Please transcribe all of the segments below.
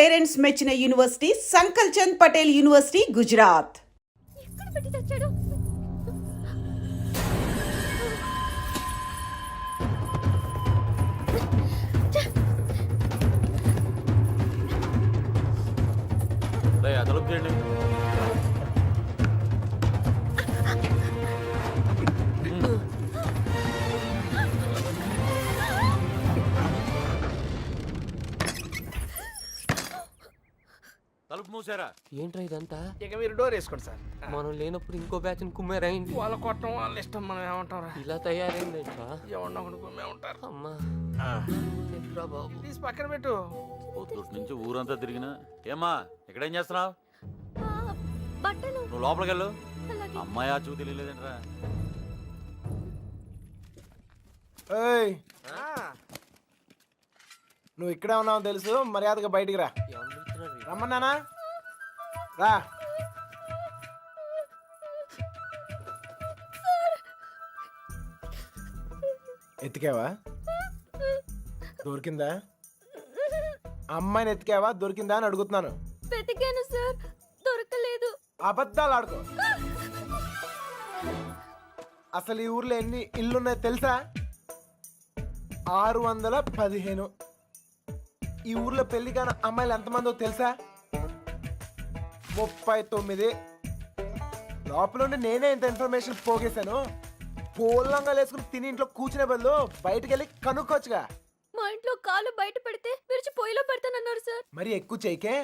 Parents మెచ్చిన university సంకల్ Chand Patel university Gujarat. ఎక్కడ పెట్టి తెచ్చాడు? తలుపు చేయండి. తలుపు మూసారా? ఏంట్రా ఇదంతా? ఇక మీరు డోర్ వేసుకోండి సార్. మనం లేనప్పుడు ఇంకో బ్యాచ్ కుమ్మేరైంది. వాళ్ళ కొట్టడం వాళ్ళ ఇష్టం, మనం ఏమంటారా? ఇలా తయారైందేంట్రా? ఎవరినో ఒకటి కుమ్మే ఉంటారు. అమ్మా చెప్పరా బాబు. తీసి పక్కన పెట్టు. పొద్దుటి నుంచి ఊరంతా తిరిగినా. ఏమ్మా ఇక్కడేం చేస్తున్నావు? బట్టలు. నువ్వు లోపలికి వెళ్ళు. అలాగే. అమ్మాయి ఆ చూ తెలియలేదంట్రా. ఏయ్, నువ్వు ఇక్కడే ఉన్నావు తెలుసు, మర్యాదగా బయటికి రా. ఎవరు పిలుస్తున్నారు? రమ్మన్నానా? రా. ఎత్తికావా? దొరికిందా? అమ్మాయిని ఎత్తికావా? దొరికిందా అని అడుగుతున్నాను. వెతికాను సార్, దొరకలేదు. అబద్ధాలు ఆడుకో. అసలు ఈ ఊర్లో ఎన్ని ఇల్లున్నాయో తెలుసా? 615. ఈ ఊర్లో పెళ్లి కాని అమ్మాయిలు ఎంతమందో తెలుసా? 39. లోపల నేనే ఇంత ఇన్ఫర్మేషన్ పోగేశాను. పోలంగా వేసుకుని తిని ఇంట్లో కూర్చునే బదులు బయటికి వెళ్ళి కనుక్కోవచ్చుగా. మా ఇంట్లో కాలు బయట పెడితే విరిచి పొయ్యిలో పెడతానన్నారు సార్. మరి ఎక్కువ చేయకే.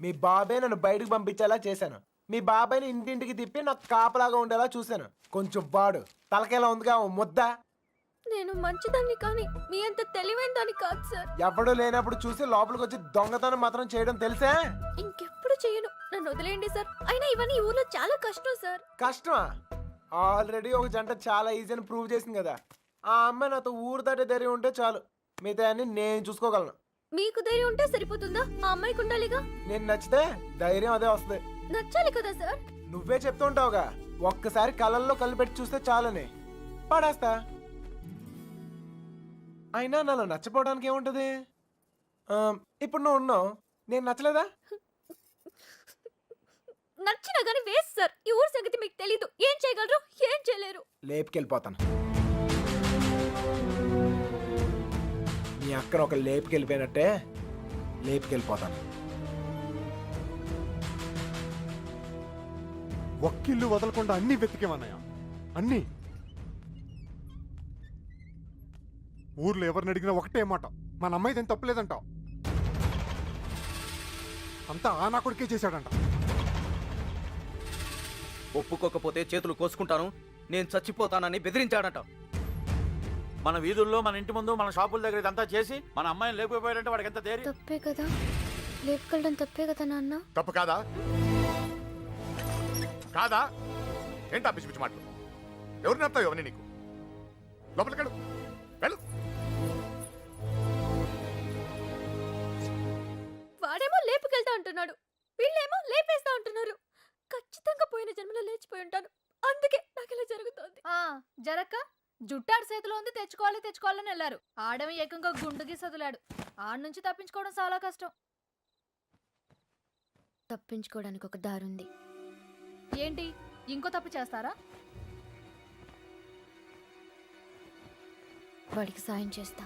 మీ బాబాయ్ నన్ను బయటకు పంపించేలా చేశాను. మీ బాబాయ్ని ఇంటింటికి తిప్పి నాకు కాపలాగా ఉండేలా చూశాను. కొంచెం వాడు తలకేలా ఉందిగా ఓ ముద్ద. నేను మంచిదాన్ని కానీ మీ అంత తెలివైన దాన్ని కాదు సార్. ఎవడూ లేనప్పుడు చూసి లోపలికి వచ్చి దొంగతనం మాత్రం చేయడం తెలుసా? ఇంకెప్పుడు చేయను, నన్ను వదిలేయండి సార్. అయినా ఇవన్నీ ఈ ఊర్లో చాలా కష్టం సార్. కష్టమా? ఆల్రెడీ ఒక జంట చాలా ఈజీ అని ప్రూవ్ చేసింది కదా. ఆ అమ్మాయి నాతో ఊరు దాటే ధైర్యం ఉంటే చాలు, మిగతా అన్ని నేను చూసుకోగలను. మీకు ధైర్యం ఉంటే సరిపోతుందా? ఆ అమ్మాయికి ఉండాలిగా. నేను నచ్చితే ధైర్యం అదే వస్తుంది. నచ్చాలి కదా సార్. నువ్వే చెప్తూ ఉంటావుగా, ఒక్కసారి కళ్ళల్లో కళ్ళు పెట్టి చూస్తే చాలని. పడేస్తా. అయినా నాలో నచ్చపోవడానికి ఏముంటది? ఇప్పుడు నువ్వు ఉన్నావు, నేను నచ్చలేదా? నచ్చినా గానీ వేస్ట్ సార్. ఈ ఊరు సంగతి మీకు తెలీదు. ఏం చేయగలరు, ఏం చేయలేరు. లేపుకెళ్ళిపోతాను. మీ అక్కను ఒక లేపుకెళ్ళిపోయినట్టే లేపుకెళ్ళిపోతాను. ఒక్కిల్లు వదలకుండా అన్ని వెతికేమన్నాయా? అన్ని. ఊర్లో ఎవరిని అడిగినా ఒకటే మాట, మన అమ్మాయిదేం తప్పులేదంటావు. అంతా ఆ నా కొడుకే చేశాడంట. ఒప్పుకోకపోతే చేతులు కోసుకుంటాను, నేను చచ్చిపోతానని బెదిరించాడట. మన వీధుల్లో, మన ఇంటి ముందు, మన షాపుల దగ్గర ఇదంతా చేసి మన అమ్మాయిని లేకపోయాడంటే వాడికి ఎంత ధైర్యం? తప్పే కదా, లేపుకెళ్ళడం తప్పే కదా నాన్న. తప్పు కాదా? కాదా? ఏంటా పిచ్చి పిచ్చి మాటలు? ఎవరు నడతావు అవన్నీ నీకు? లోపలికెళ్ళు, వెళ్ళు. వాడేమో లేపుకెళ్తా అంటున్నాడు, వీళ్ళేమో లేపేస్తా అంటున్నారు. ఖచ్చితంగా పోయిన జన్మలో లేచిపోయి ఉంటాను, అందుకే నాకు ఇలా జరుగుతోంది. జరక్క జుట్టాడు చేతిలో ఉంది, తెచ్చుకోవాలని వెళ్ళారు. ఆడమి ఏకంగా గుండుకి సదులాడు. ఆడ నుంచి తప్పించుకోవడం చాలా కష్టం. తప్పించుకోవడానికి ఒక దారుంది. ఏంటి, ఇంకో తప్పు చేస్తారా? వాడికి సాయం చేస్తా.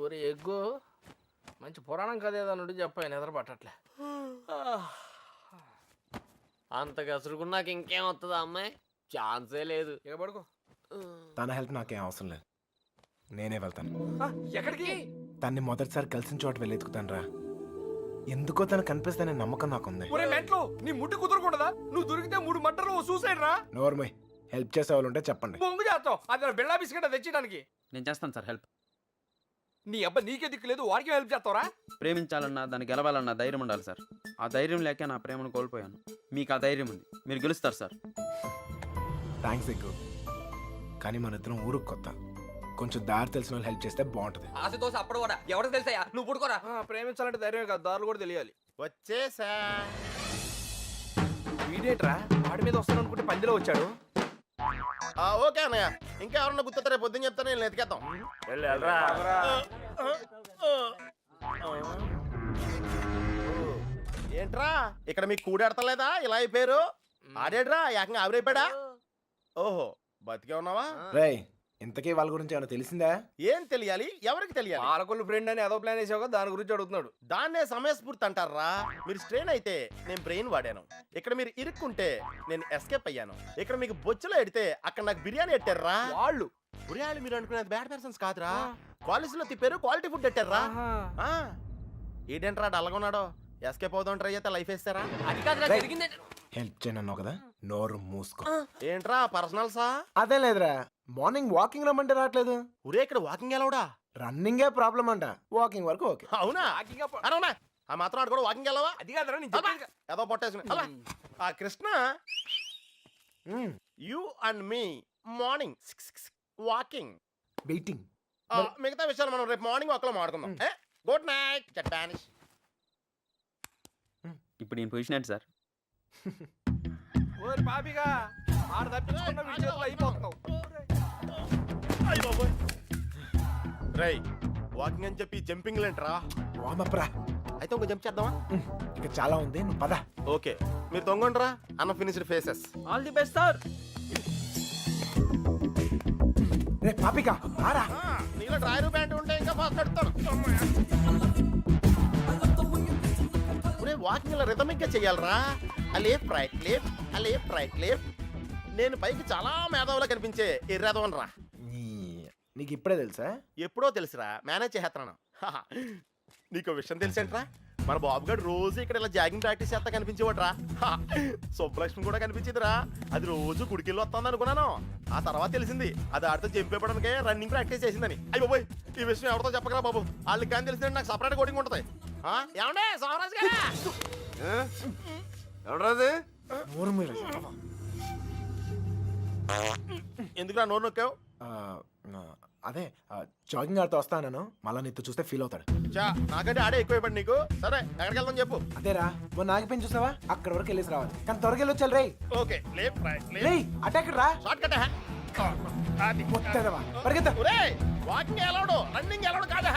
ఊరి ఎగ్గు మంచి పురాణం కదేదా నుండి చెప్పాను, నిద్ర పట్టట్లే. అంత కసురుకున్నాక ఇంకేం వస్తుందా అమ్మాయి? ఛాన్సే లేదు. ఇక పడుకో. తన హెల్ప్ నాకేం అవసరం లేదు, నేనే వెళ్తాను. ఎక్కడికి? తన్ని మొదటిసారి కలిసిన చోట వెళ్ళి ఎత్తుకుతాను రా. ఎందుకో తను కనిపిస్తానే నమ్మకం నాకుంది. ఒరే మెంట్లో, నీ ముట్టు కుదరకూడదా? నువ్వు దొరికితే 3 మట్టలు సూసైడ్ రా. నోర్మయ్, హెల్ప్ చేసే వాళ్ళు ఉంటే చెప్పండి. బొంగు చేస్తావు, అది బిళ్ళా బిస్కెట్ తెచ్చడానికి. నేను చేస్తాను సార్ హెల్ప్. నీ అబ్బా నీకే దిక్కు లేదు, వాడికి హెల్ప్ చేస్తావరా? ప్రేమించాలన్నా, దాన్ని గెలవాలన్నా ధైర్యం ఉండాలి సార్. ఆ ధైర్యం లేక నా ప్రేమను కోల్పోయాను. మీకు ఆ ధైర్యం ఉంది, మీరు గెలుస్తారు సార్. థ్యాంక్స్ ఎక్కువ, కానీ మన ఇద్దరం ఊరుకు కొత్త. కొంచెం దారి తెలిసిన వాళ్ళు హెల్ప్ చేస్తే బాగుంటది. ఆశతోసి అప్పుడు కూడా ఎవరికి తెలుసా? నువ్వు పుడుకోరా. ప్రేమించాలంటే ధైర్యం కాదు, దారులు కూడా తెలియాలి. వచ్చేసా. వీడేట్రా వాడి మీద వస్తాను అనుకుంటే పందిలో వచ్చాడు. ఓకే అన్నయ్య, ఇంకా ఎవరన్నా గుర్తొస్తే రేపు పొద్దున్న చెప్తాను, నేను ఎతికేద్దాం. ఏంట్రా ఇక్కడ మీకు కూడెడతలేదా ఇలా అయిపోయారు? ఆడేడ్రా ఏకంగా ఆవిరైపోయాడా? ఓహో బతికే ఉన్నావా? రేయ్ ఇంతకీ వాళ్ళ గురించి ఏమైనా తెలిసిందా? ఏం తెలియాలి? ఎవరికి తెలియాలి? పాలకొల్లు ఫ్రెండ్ అని ఏదో ప్లాన్ వేసావు కదా, దాని గురించి అడుగుతున్నాడు. దాన్నే సమయస్ఫూర్తి అంటారా? మీరు స్ట్రెయిన్ అయితే నేను బ్రెయిన్ వాడాను. ఇక్కడ మీరు ఇరుక్కుంటే నేను ఎస్కేప్ అయ్యాను. ఇక్కడ మీకు బొచ్చులో ఎడితే అక్కడ నాకు బిర్యానీ ఎట్టారా? వాళ్ళు బిర్యానీ మీరు అనుకునేది బ్యాడ్ పర్సన్స్ కాదురా, కాలేజీలో తిప్పారు, క్వాలిటీ ఫుడ్ ఎట్టారా? ఏంటంటారా డల్గొన్నాడో? ఎస్కేప్ అవుదాం ట్రై అయితే లైఫ్ వేస్తారా? అది కాదురా రేయ్. జరిగింది. హెల్ప్ చేయను కదా, నోరు మూసుకో. ఏంట్రా పర్సనల్సా? అదే లేదురా, మార్నింగ్ వాకింగ్ రమ్మంటే రావట్లేదు. ఒరే ఇక్కడ వాకింగ్ ఎలవడా? రన్నింగే ప్రాబ్లం అంట, వాకింగ్ వరకు ఓకే. అవునా? అవునా ఆ మాత్రం ఆడు కూడా వాకింగ్ వెళ్ళవా? అది కాదురా నేను అబ్బా, చెప్పేది. ఏదో పొట్టేసుకుని అలా. ఆ Krishna you and me morning walking. Waiting. మిగతా విషయాలు మనం రేపు మార్నింగ్ ఒకలో మాట్లాడుకుందాం. గుడ్ నైట్ చట్టానిష్. ఇప్పుడు నేను పొజిషన్ ఏంటి సార్? ఓరి పాపిగా ఆడ తప్పించుకున్న విషయంలో అయిపోతున్నావు. రై వాకింగ్ అని చెప్పి జంపింగ్ లేంట్రా? వామప్ రా. అయితే ఇంకో జంప్ చేద్దామా? ఇక చాలా ఉంది, నువ్వు పద. ఓకే మీరు తొంగండ్రా అన్న finished phases. All the best sir. రే పాపిక రారా. నీలో డ్రాయర్ ప్యాంట్ ఉంటే ఇంకా ఫాస్ట్ కడతాను. వాకింగ్ ఇలా రిథమిక్ గా చెయ్యాలరా. Left right left left right left. నేను పైకి చాలా మేధావులా కనిపించే ఎర్రదవన్ రా. నీకు ఇప్పుడే తెలుసా? ఎప్పుడో తెలుసురా, మేనేజ్ చేస్తున్నాను. నీకు విషయం తెలుసేంట్రా, మన బాబు గారు రోజు ఇక్కడ ఇలా జాగింగ్ ప్రాక్టీస్ చేస్తా కనిపించేవాడు రా. సుబ్బలక్ష్మి కూడా కనిపించేదిరా. అది రోజు గుడికెళ్ళి వస్తుంది అనుకున్నాను. ఆ తర్వాత తెలిసింది అది ఆడితో జంపేపడానికే రన్నింగ్ ప్రాక్టీస్ చేసిందని. అయ్యి బాబోయ్ ఈ విషయం ఎవరితో చెప్పకరా బాబు, వాళ్ళకి కానీ తెలిసిందంటే నాకు సపరేట్ కోటింగ్ ఉంటుంది. ఏమండే సోమరాజు గారా? ఎవడరాది? నోరు మీరు. ఎందుకురా నోరు నొక్కావు? అదే జాగింగ్ ఆడుతూ వస్తాను, మళ్ళా నీతో చూస్తే ఫీల్ అవుతాడు. చా నాకంటే ఆడే ఎక్కువైపోయింది నీకు. సరే ఎక్కడికి వెళ్దాం చెప్పు. అదేరా మొన్న ఆగిపోయింది చూసావా, అక్కడ వరకు వెళ్ళేసి రావాలి. కానీ త్వరగా వెళ్ళొచ్చాలి. రే ఓకే లేఫ్ట్ రైట్ రే లేఫ్ట్ అటాక్ రా. Short cut. అది మొత్తదవా పరిగెత్తా. ఒరేయ్ వాకింగ్ ఎలవడు రన్నింగ్ ఎలవడు కాదా?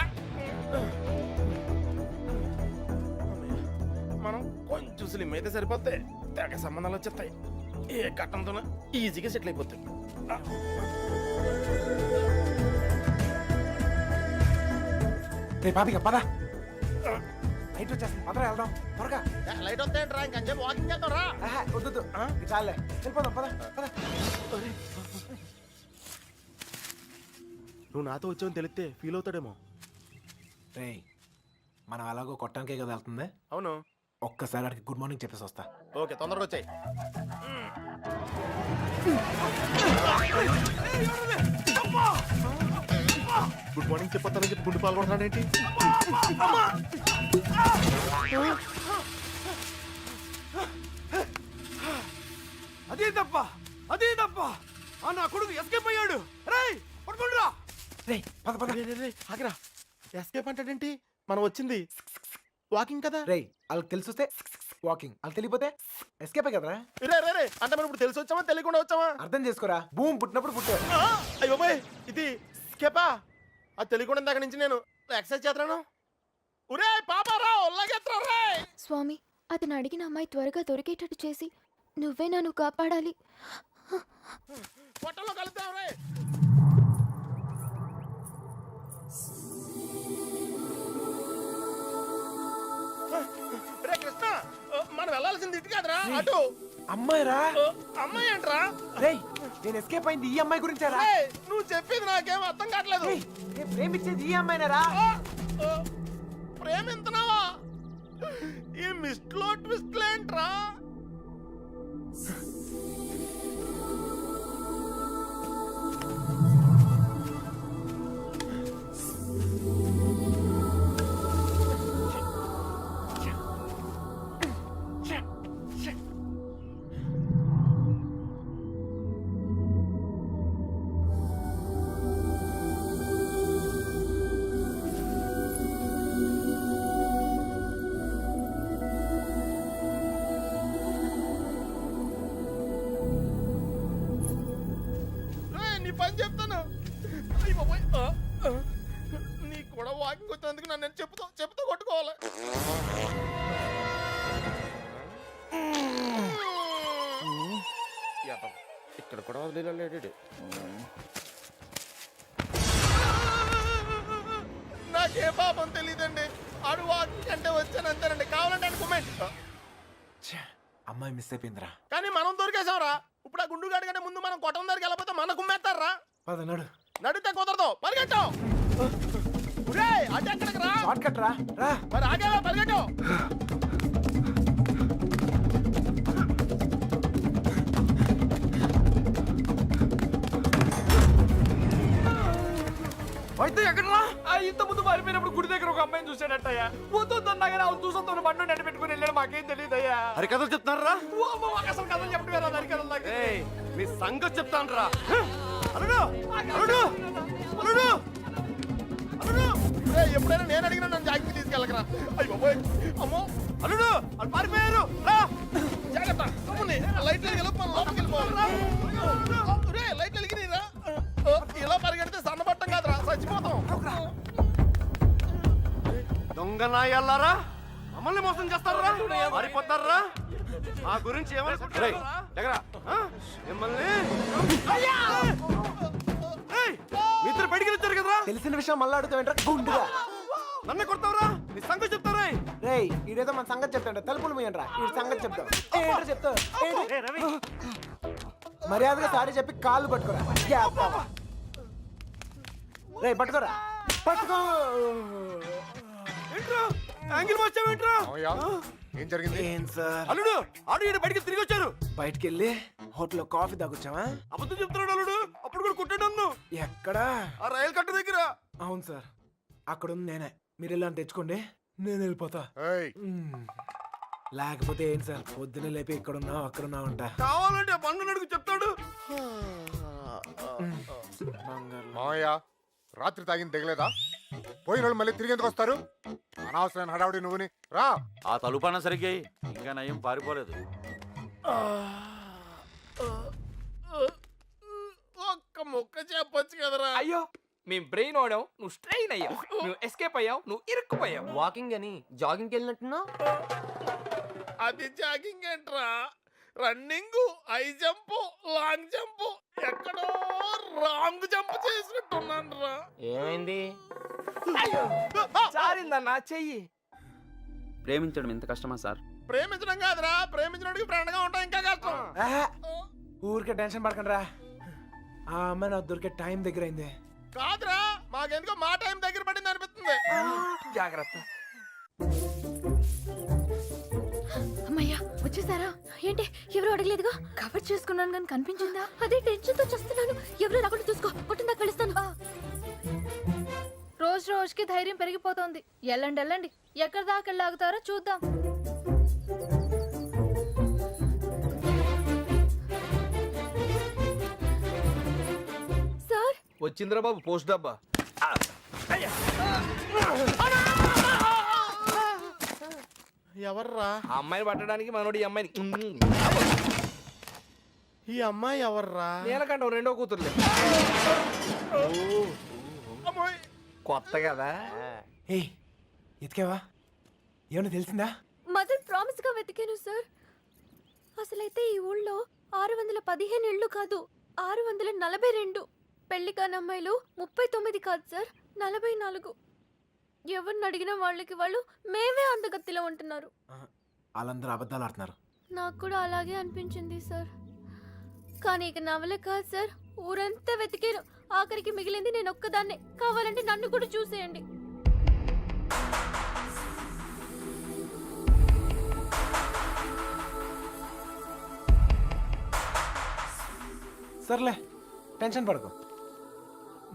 మనం కొంచెం స్లిమ్ అయితే సరిపోతే తెగ సంబంధాలు వచ్చేస్తాయి. ఏ కట్టంతో ఈజీగా సెటిల్ అయిపోతాయి. రే పాపిక పద, లైట్ వచ్చేస్తుంది, పదరా వెళ్దాం త్వరగా. లైట్ వస్తాయంట్రా ఇంకొంచెం వాకింగ్ చేద్దాం రా. వద్దు చాలే, వెళ్ళిపోదాం పద పద. నువ్వు నాతో వచ్చావని తెలిస్తే ఫీల్ అవుతాడేమో. రే మనం అలాగో కొట్టడానికే కదా వెళ్తుంది, అవును ఒక్కసారి అడిగి గుడ్ మార్నింగ్ చెప్పేసి వస్తా. ఓకే తొందరగా వచ్చాయి. గుడ్ మార్నింగ్ చెప్పొస్తానని చెప్పి గుండు పాల్గొంటున్నాడేంటి? అదే తప్ప అదే తప్ప నా కొడుకు ఎస్కేప్ అయ్యాడు. రేయ్ పట్టుకుంటురా. రే పద పద. ఆగిరా, ఎస్కేప్ అంటాడేంటి? మనం వచ్చింది వాకింగ్ కదా. రే వాళ్ళకి తెలిసి వస్తే వాకింగ్, వాళ్ళకి తెలియపోతే ఎస్కేప్ కదరా. రే రే రే అంటే మనం ఇప్పుడు తెలిసి వచ్చామా తెలియకుండా వచ్చామా? అర్థం చేసుకోరా, భూమి పుట్టినప్పుడు పుట్టారు. అయ్యో బాయ్ ఇది స్కేపా? అది తెలియకుండా ఇందాక నుంచి నేను ఎక్సర్సైజ్ చేస్తున్నాను. ఒరే పాపారావు లాగేత్రా రే. స్వామి అతను అడిగిన అమ్మాయి త్వరగా దొరికేటట్టు చేసి నువ్వే నన్ను కాపాడాలి. పొట్టలో కలుద్దాం రే. రే కృష్ణ మనం వెళ్ళాల్సింది ఇటు కాదురా అటు. అమ్మాయి రా. అమ్మాయి ఏంట్రా? రేయ్ నేను ఎస్కేప్ అయింది ఈ అమ్మాయి గురించారా? రేయ్, నువ్వు చెప్పేది నాకేం అర్థం కావట్లేదు. రేయ్, నేను ప్రేమించేది ఈ అమ్మాయినేరా. ప్రేమింతున్నావా? ఈ మిస్ట్లో ట్విస్ట్ ఏంట్రా? నీ పని చెప్తాను. కూడా వాకింగ్ వచ్చినందుకు నన్ను నేను చెప్పుతూ కొట్టుకోవాలి. ఇక్కడ కూడా వదిలేడు. నాకే పాపం తెలియదండి. ఆడు వాకింగ్ అంటే వచ్చాను అంతేనండి. కావాలంటే అనుకోమేంటి, అమ్మాయి మిస్ అయిపోయిందిరా. కానీ మనం దొరికేసాంరా. ఇప్పుడు ఆ గుండు గాడి కంటే ముందు మనం కొట్టం దగ్గరికి వెళ్ళకపోతే మన కుమ్మేస్తారా? పదనాడు నడితే కుదరదు, పరిగెట్టాం. అటు ఎక్కడికి రా, షార్ట్ కట్ రా రా. మరి ఆగేవా, పరిగెట్టాం. అయితే ఎక్కడరా? ఇంత ముందు మారిపోయినప్పుడు గుడి దగ్గర ఒక అమ్మాయిని చూసాడట్టయ్యా. వద్దొద్దన్నా కానీ అవును చూసొద్దు బండి నడి పెట్టుకుని వెళ్ళాడు. మాకేం తెలియదయ్యా. అరే కథలు చెప్తున్నారా? అసలు కథలు చెప్పడం దాని కథలు నాకు మీ సంగతి చెప్తాను రా. అల్లుడు, అల్లుడు, అల్లుడు, అల్లుడు. ఎప్పుడైనా నేను అడిగినా నన్ను జాగ్రత్త తీసుకెళ్ళకరా. అయ్యి బాబోయ్, అమ్మో అల్లుడు, వాళ్ళు పారిపోయారు. రా జాగ్రత్త. తమ్ముని లైట్లు వెలిగి మనం లోపలికి వెళ్ళిపోవాలి. లైట్లు వెలిగి రా. ఇలా పరిగెడితే సన్నబట్టం కాదురా, చచ్చిపోతాం. దొంగ నాయల్లారా, మమ్మల్ని మోసం చేస్తారా? మారిపోతారా? మా గురించి మిమ్మల్ని మీ ఇద్దరు బయటికి వచ్చారు కదరా. తెలిసిన విషయం మళ్ళీ అడుగుతావేంట్రా గుండుగా? నన్ను కొడతావరా? నీ సంగతి చెప్తారా? రేయ్ ఈడేదో మన సంగతి చెప్తాడు. తలుపులు మూయండిరా, ఈ సంగతి చెప్తావు. ఏంటో చెప్తావు. మర్యాదగా సారీ చెప్పి కాళ్ళు పట్టుకోరా. రే పట్టుకోరా, పట్టుకో. ఏంట్రా యాంగిల్ వచ్చావేంట్రా? ఏం జరిగింది? ఏం సార్? అల్లుడు, ఆడు ఈడ బయటికి తిరిగి వచ్చారు. బయటికి వెళ్ళి హోటల్లో కాఫీ తాగొచ్చావా? అబద్ధం చెప్తున్నాడు అల్లుడు. అప్పుడు కూడా కొట్టాడు నన్ను. ఎక్కడా? ఆ రైలు కట్ట దగ్గర. అవును సార్, అక్కడ ఉంది నేనే. మీరు ఇలా తెచ్చుకోండి, నేను వెళ్ళిపోతా. ఏయ్, లేకపోతే ఏంటి సార్, పొద్దునే లేపి ఇక్కడున్నావు అక్కడున్నావు అంట. కావాలంటే బండు నడుగు చెప్తాడు. మావయ్య రాత్రి తాగింది తెగలేదా? పోయిన వాళ్ళు మళ్ళీ తిరిగి ఎందుకు వస్తారు? అనవసరమైన హడావుడి నువ్వుని రా. ఆ తలుపన్న సరిగ్గా ఇంకా నయం పారిపోలేదు. ఒక్క ముక్క చెప్పొచ్చు కదరా. అయ్యో, మేము బ్రెయిన్ ఓడావు, నువ్వు స్ట్రెయిన్ అయ్యావు. నువ్వు ఎస్కేప్ అయ్యావు, నువ్వు ఇరుక్కుపోయావు. వాకింగ్ అని జాగింగ్కి వెళ్ళినట్టున్నావు. అది జాగింగ్ ఏంట్రా, running, high jump, long jump, ఎక్కడో రాంగ్ జంప్ చేసినట్టున్నాను రా. ఏమైంది? చారిందన్నా చెయ్యి. ప్రేమించడం ఎంత కష్టమా సార్? ప్రేమించడం కాదురా, ప్రేమించడానికి ఫ్రెండ్ గా ఉంటాం ఇంకా కష్టం. ఊరికే టెన్షన్ పడకండి రా. ఆ అమ్మాయి నాకు దొరికే టైం దగ్గర అయింది. కాదురా, మాకెందుకో మా టైం దగ్గర పడింది అనిపిస్తుంది. జాగ్రత్త. అమ్మయ్యా వచ్చేసారా? ఏంటి ఎవరు అడగలేదుగా? కవర్ చేసుకున్నాను కానీ కనిపించిందా? అదే టెన్షన్ తో చూస్తున్నాను. ఎవరు రాకుండా చూసుకో, కొట్టిందాక వెళుస్తాను. రోజు రోజుకి ధైర్యం పెరిగిపోతుంది. వెళ్ళండి వెళ్ళండి, ఎక్కడి దాకా వెళ్ళాగుతారో చూద్దాం. సార్ వచ్చిందిరా బాబు పోస్ట్ డబ్బా. ఎవర్రా ఆ అమ్మాయిని పట్టడానికి మనోడు ఈ అమ్మాయిని. ఈ అమ్మాయి ఎవర్రా? నేనకంటే రెండో కూతురులే. అమ్మాయి కొత్త కదా. ఏయ్ ఎతికావా? ఏమన్నా తెలిసిందా? మదర్ ప్రామిస్ గా వెతికాను సార్. అసలైతే ఈ ఊళ్ళో 615 ఇళ్ళు కాదు, 642. పెళ్లి కాని అమ్మాయిలు 39 కాదు సార్, 44. ఎవరిని అడిగినా వాళ్ళకి వాళ్ళు మేమే అందగత్తిలో ఉంటున్నారు. వాళ్ళందరూ అబద్ధాలు ఆడుతున్నారు. నాకు కూడా అలాగే అనిపించింది సార్. కానీ ఇక నవలే కాదు సార్, ఊరంతా వెతికాను. ఆఖరికి మిగిలింది నేను ఒక్కదాన్నే. కావాలంటే నన్ను కూడా చూసేయండి. సర్లే టెన్షన్ పడకు.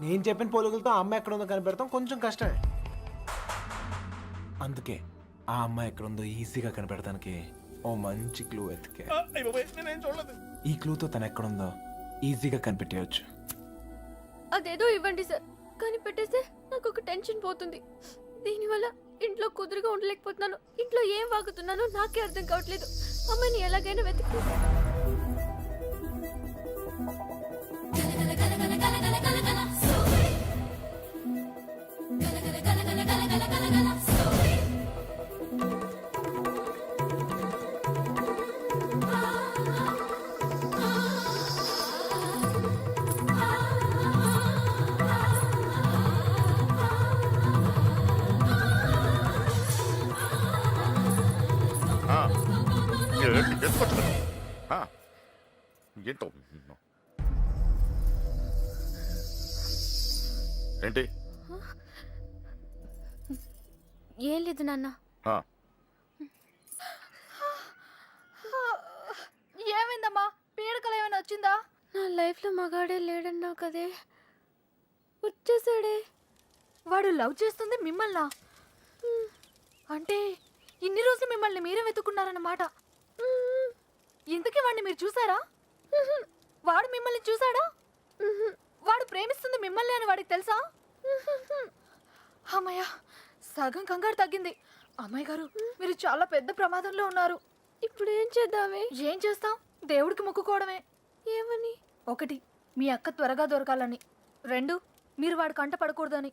నేను చెప్పిన పోలికలతో ఆ అమ్మాయి ఎక్కడ ఉందో కనిపెడతాం కొంచెం కష్టమే. అందుకే ఆ అమ్మాయి ఎక్కడ ఉందో ఈజీగా కనిపెడతానికి ఓ మంచి క్లూ ఎతికే. నేనేం చూడలేదు. ఈ క్లూతో తను ఎక్కడుందో ఈజీగా కనిపెట్టేయచ్చు. అదేదో ఇవ్వండి సార్, కనిపెట్టేస్తే నాకు ఒక టెన్షన్ పోతుంది. దీనివల్ల ఇంట్లో కుదురుగా ఉండలేకపోతున్నాను. ఇంట్లో ఏం వాగుతున్నానో నాకే అర్థం కావట్లేదు. అమ్మాయిని ఎలాగైనా వెతుకు. ఏంటో ఏంటి ఏం లేదు నాన్న. ఆ, ఏమైందమ్మా? పీడకలు ఏమైనా వచ్చిందా? నా లైఫ్లో మగాడే లేడన్నావు కదే, వచ్చేసాడే. వాడు లవ్ చేస్తుంది మిమ్మల్నా? అంటే ఇన్ని రోజులు మిమ్మల్ని మీరే వెతుక్కున్నారన్నమాట. ఇంతకీ వాడిని మీరు చూసారా? వాడు మిమ్మల్ని చూసాడా? వాడు ప్రేమిస్తుంది మిమ్మల్ని అని వాడికి తెలుసా? అమ్మయ్య, సగం కంగారు తగ్గింది. అమ్మాయి గారు, మీరు చాలా పెద్ద ప్రమాదంలో ఉన్నారు. ఇప్పుడు ఏం చేద్దామే? ఏం చేస్తాం? దేవుడికి మొక్కుకోవడమే. ఏమని? 1, మీ అక్క త్వరగా దొరకాలని. 2, మీరు వాడి కంట పడకూడదని.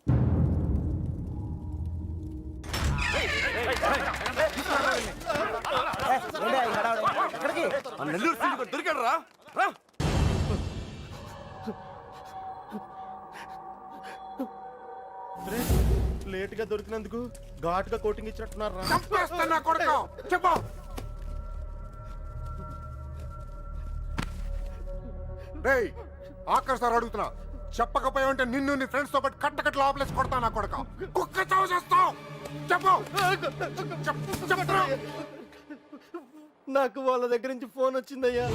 నెల్లూరు సీటు దొరికాడు రా. లేట్ గా దొరికినందుకు ఘాటుగా కోటింగ్ ఇచ్చినట్టున్నారు రా. చంపేస్తున్నా కొడుకు చెప్పు. రేయ్ ఆఖరి సార్ అడుగుతున్నా, చెప్పకపోయావంటే నిన్ను నీ ఫ్రెండ్స్ తో పాటు కట్టకట్ల ఆపలేసి కొడతా నా కొడుకు. కుక్క చావు చేస్తావు. చెప్పు. చెప్తున్నా. నాకు వాళ్ళ దగ్గర నుంచి ఫోన్ వచ్చిందయ్యా.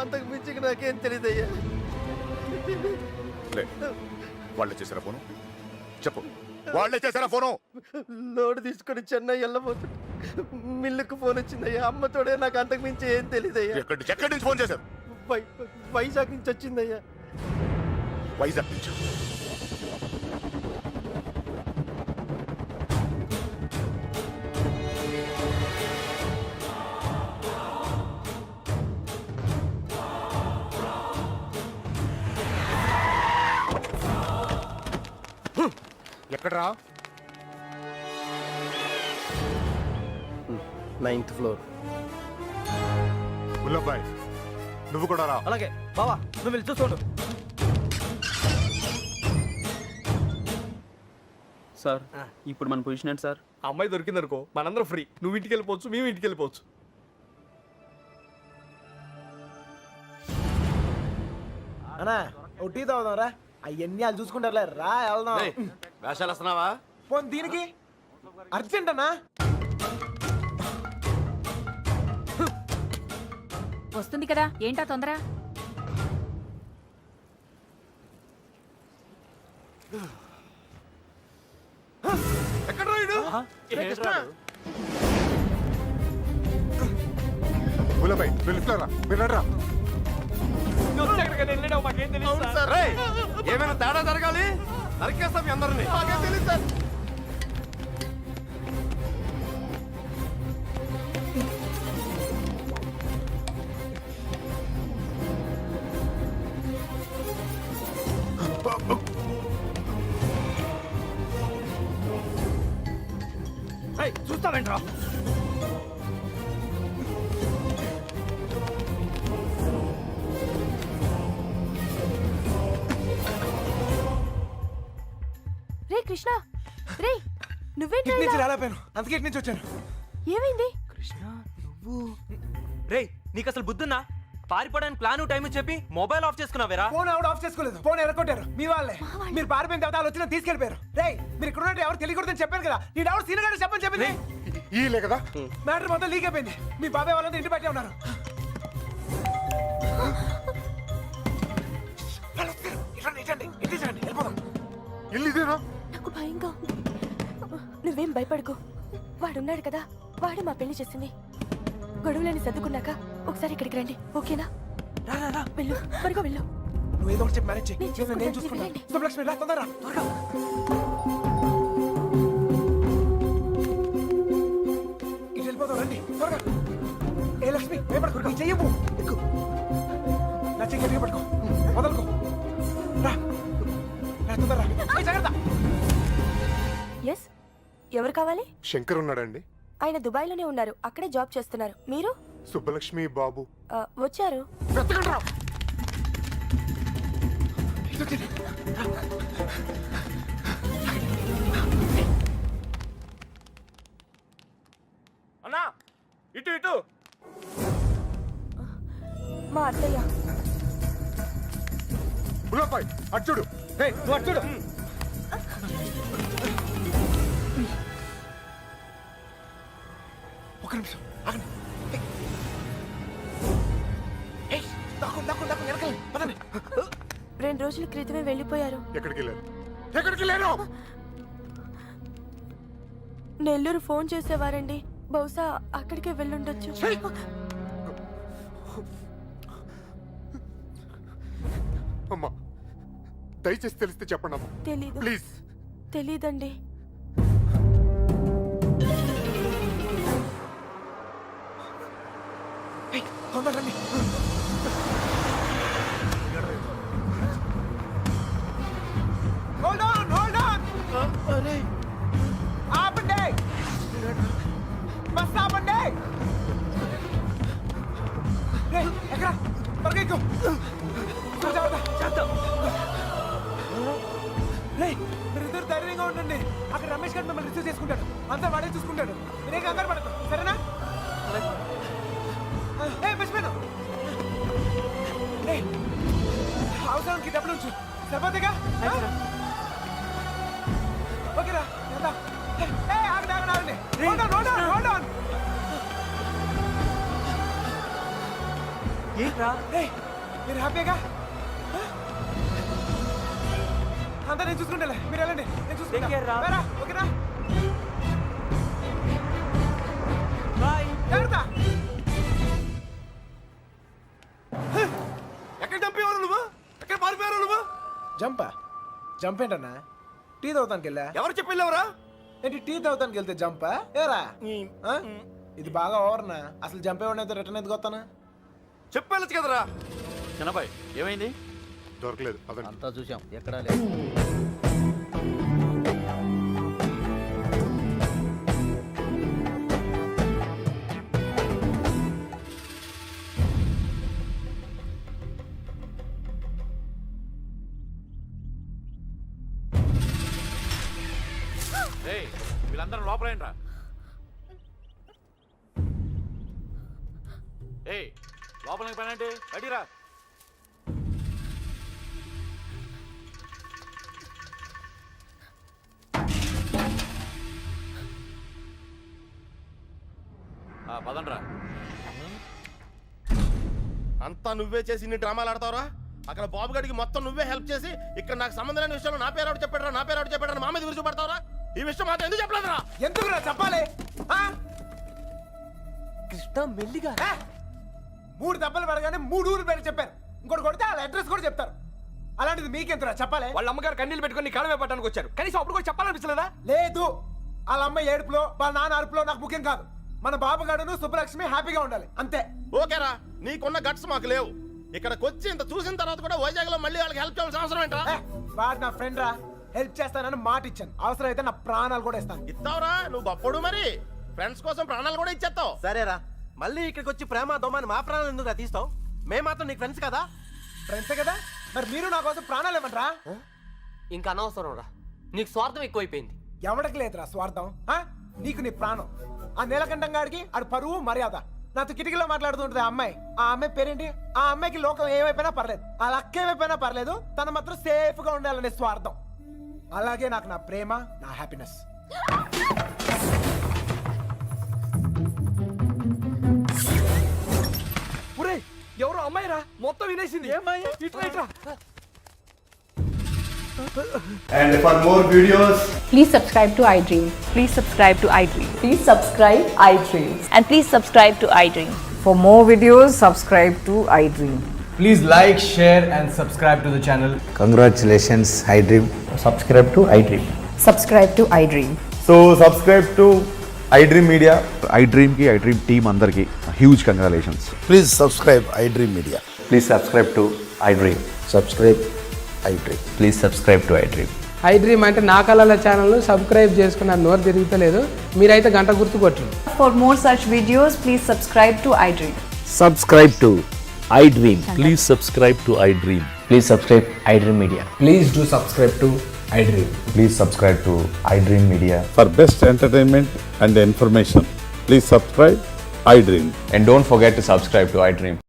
అంతకు మించి నాకేం తెలియదయ్యా. వాళ్ళే చేశారా ఫోను? చెప్పు, వాళ్ళే చేశారా ఫోను? లోడ్ తీసుకొని చెన్నై వెళ్ళబోతు మిల్లుకు ఫోన్ వచ్చిందయ్యా. అమ్మతోడే నాకు అంతకు మించి ఏం తెలియదయ్యా. ఎక్కడి నుంచి ఫోన్ చేశారు? వైజాగ్ నుంచి వచ్చిందయ్యా. వైజాగ్ నుంచి. ఎక్కడరా? 9th floor. ముల్లబ్బాయ్ నువ్వు కూడా రా. అలాగే బావా, నువ్వు వెళ్ళి చూసుకోండు. సార్ ఇప్పుడు మన పొజిషన్ ఏంటి సార్? అమ్మాయి దొరికిందనుకో మనందరం ఫ్రీ. నువ్వు ఇంటికి వెళ్ళిపోవచ్చు, మేము ఇంటికి వెళ్ళిపోవచ్చు. అన్నా ఓ టీ తాగుదాం రా. అవన్నీ వాళ్ళు చూసుకుంటారులే, రా వెళ్దాం. వేషాలు వస్తున్నావా? పోనీ దీనికి అర్జెంట్ అన్నా. వస్తుంది కదా, ఏంటా తొందర? ఎక్కడ రాయుడు? ముల్లబ్బాయ్ వెళ్ళిపోరా, వెళ్ళరా. మాకేం తెలియదు సార్. రేయ్, ఏమైనా తేడా జరగాలి నరికేస్తాం మీ అందరినీ. నాకేం తెలియదు సార్. చూస్తావేంట్రా? రే కృష్ణ, రే నువ్వేంటి? ఇటు నుంచి రాలేపోయాను, అందుకే ఇటు నుంచి వచ్చాను. ఏమైంది? రే నీకు అసలు బుద్ధున్నా? పారిపోవడానికి ప్లాన్ టైం చెప్పి మొబైల్ ఆఫ్ చేసుకున్నావేరా? ఫోన్ ఆవిడ ఆఫ్ చేసుకోలేదు, ఫోన్ ఎరగొట్టారు మీ వాళ్ళే. మీరు పారిపోయిన తర్వాత వాళ్ళు వచ్చిన తీసుకెళ్ళిపోయారు. రే మీరు ఇక్కడ ఉన్నట్టు ఎవరు తెలియకూడదని చెప్పాను కదా. నీ డౌట్ సీనగానే చెప్పని చెప్పింది. ఈలే కదా మ్యాటర్ మొత్తం లీక్ అయిపోయింది. మీ బాబాయ్ వాళ్ళంతా ఇంటి బయటే ఉన్నారు. ఇల్లు ఇదేనా? నాకు భయంగా ఉంది. నువ్వేం భయపడకు, వాడున్నాడు కదా, వాడే మా పెళ్లి చేసింది. గొడవలని సర్దుకున్నాక ఒకసారి ఇక్కడికి రండి, ఓకేనా? వెళ్ళు, త్వరగా వెళ్ళు. నువ్వు ఏదో ఒకటి చెప్పి మ్యారేజ్ నేను చేయి. చూసుకుంటాను, నేను మీరు చూసుకుంటాను. వెళ్ళండి. శుభలక్ష్మి రా, తొందరగా రా, త్వరగా. ఇటు వెళ్ళిపోతాం, రండి త్వరగా. ఏ లక్ష్మి భయపడకు, నీ చెయ్యవు. ఎక్కు, నా చెయ్యి గట్టిగా పట్టుకో, వదలుకో. రా రా, తొందరగా రా. ఏయ్, జాగ్రత్త. ఎస్, ఎవరు కావాలి? శంకర్ ఉన్నాడండి. ఆయన దుబాయ్లోనే ఉన్నారు, అక్కడే జాబ్ చేస్తున్నారు. మీరు? సుబ్బలక్ష్మి బాబు వచ్చారు. వెతకండి రా. అన్నా అత్తయ్య. బుల్లబాయ్ అచ్చుడు. రేయ్, నువ్వు అటు చూడు. ఒక నిమిషం ఆగండి. ఏయ్, దాక్కు, వెనకాల, పదండి. 2 రోజుల క్రితమే వెళ్ళిపోయారు. ఎక్కడికి వెళ్ళారు? ఎక్కడికి వెళ్ళారు? నెల్లూరు ఫోన్ చేసేవారండి. బహుశా అక్కడికే వెళ్ళుండొచ్చు. అమ్మా దయచేసి తెలిస్తే చెప్పండి అమ్మా తెలీదు. ప్లీజ్. తెలీదండి. ఏయ్, తొందరగా రండి. Hold on, hold on. ఆపండి. బస్ ఆపండి. రేయ్, ఎక్కడ? త్వరగా ఎక్కు. చేద్దాం. రేయ్, మీరిద్దరు ధైర్యంగా ఉండండి. అక్కడ రమేష్ గారు మిమ్మల్ని రిసీవ్ చేసుకుంటాడు. అంతా వాడే చూసుకుంటాడు. మీరే కంగారు పడదు, సరేనా? మర్చిపోయాను. అవసరానికి డబ్బులు ఉంచు. సరిపోతేగా? ఓకేరా, వెళ్దాం. ఆగండి. Hold on. ఏంట్రా? మీరు హ్యాపీగా? అంతా నేను చూసుకుంటాలే, మీరు వెళ్ళండి. నేను చూసుకుంటా. ఓకేనా? జాగ్రత్త. ఎక్కడ చంపేవారు నువ్వు? ఎక్కడ పారిపోయారు నువ్వు? జంప్ ఏంటన్నా? టీ తాగుతానికి వెళ్ళా. ఎవరు చెప్పి వెళ్ళావరా? ఏంటి టీ తాగుతానికి వెళ్తే జంపా? ఏరా ఇది బాగా ఓవర్నా? అసలు జంపేవాడిని రిటర్న్ ఎందుకు వస్తానా? చెప్పేళ్ళచ్చు కదరా. చిన్నబాయ్ ఏమైంది? దొరకలేదు అదండి. అంతా చూసాం, ఎక్కడా లేదు. వీళ్ళందరూ లోపలేంట్రా. ఏయ్ లోపలికి పనంటే అడిరా. పదండ్రా. అంతా నువ్వే చేసి ఇన్ని డ్రామాలు ఆడతావురా? అక్కడ బాబు గడికి మొత్తం నువ్వే హెల్ప్ చేసి ఇక్కడ నాకు సంబంధం లేని విషయంలో నా పేరు చెప్పాడు మా మీద విరుచుపడతావురా? ఈ విషయం మాత్రం ఎందుకు చెప్పలేదురా? ఎందుకురా చెప్పాలి? కృష్ణ మెల్లిగా 3 దెబ్బలు పడగానే 3 ఊరు పేరు చెప్పారు. ఇంకోటి కొడితే వాళ్ళ అడ్రస్ కూడా చెప్తారు. అలాంటిది మీకెంతరా చెప్పాలి? వాళ్ళ అమ్మగారు కన్నీళ్ళు పెట్టుకుని కాలమే పట్టడానికి వచ్చారు. కనీసం అప్పుడు కూడా చెప్పాలనిపించలేదా? లేదు. వాళ్ళ అమ్మ ఏడుపులో వాళ్ళ నాన్న అరుపులో నాకు ముఖ్యం కాదు. మన బాబుగాడును సుబ్బలక్ష్మి హ్యాపీగా ఉండాలి అంతే. ఓకేరా, నీకున్న గట్స్ మాకు లేవు. ఇక్కడికి వచ్చి ఇంత చూసిన తర్వాత కూడా వైజాగ్ లో మళ్ళీ వాళ్ళకి హెల్ప్ చేయాల్సిన అవసరం ఏంట్రా? వాడు నా ఫ్రెండ్ రా, హెల్ప్ చేస్తానని మాట ఇచ్చాను. అవసరం అయితే నా ప్రాణాలు కూడా ఇస్తాను. ఇస్తావురా నువ్వు గొప్పడు. మరి ఫ్రెండ్స్ కోసం ప్రాణాలు కూడా ఇచ్చేస్తావు. సరేరా, మళ్ళీ ఇక్కడికి వచ్చి ప్రేమ దోమని మా ప్రాణాలు ఎందుకు తీస్తావు? మేము మాత్రం నీకు ఫ్రెండ్స్ కదా? ఫ్రెండ్స్ కదా, మరి మీరు నా కోసం ప్రాణాలు ఇవ్వండిరా. ఇంకా అనవసరం రా, నీకు స్వార్థం ఎక్కువైపోయింది. ఎవరికి లేదురా స్వార్థం. నీకు నీ ప్రాణం. ఆ నీలకంఠం గాడికి ఆడు పరువు మర్యాద. నాతో కిటికీలో మాట్లాడుతుంటది ఆ అమ్మాయి. ఆ అమ్మాయి పేరేంటి? ఆ అమ్మాయికి లోకం ఏమైపోయినా పర్లేదు, ఆ లక్క ఏమైపోయినా పర్లేదు, తన మాత్రం సేఫ్ గా ఉండాలనే స్వార్థం. అలాగే నాకు నా ప్రేమ, నా హ్యాపీనెస్. ఎవరు అమ్మాయి రా, మొత్తం వినేసింది. ఇట్లా And for more videos, Please subscribe to iDream. Please subscribe to iDream. Please subscribe iDream. And please subscribe to iDream. For more videos, subscribe to iDream. please like, share and subscribe to the channel. Congratulations, iDream. Subscribe to iDream. Subscribe to iDream. So subscribe to iDream Media. iDream ki iDream team andarki huge congratulations. Please subscribe iDream Media. Please subscribe to iDream. Subscribe iDream. Please subscribe to iDream. iDream అంటే నా కళల channel subscribe చేసుకున్న నోరు తిరుగుతలేదు. మీరైతే గంట గుర్తు కొట్టండి. For more such videos, please subscribe to iDream. Subscribe to iDream. Please subscribe to iDream. Please subscribe iDream Media. Please do subscribe to iDream. Please subscribe to iDream Media. For best entertainment and information, please subscribe iDream. And don't forget to subscribe to iDream.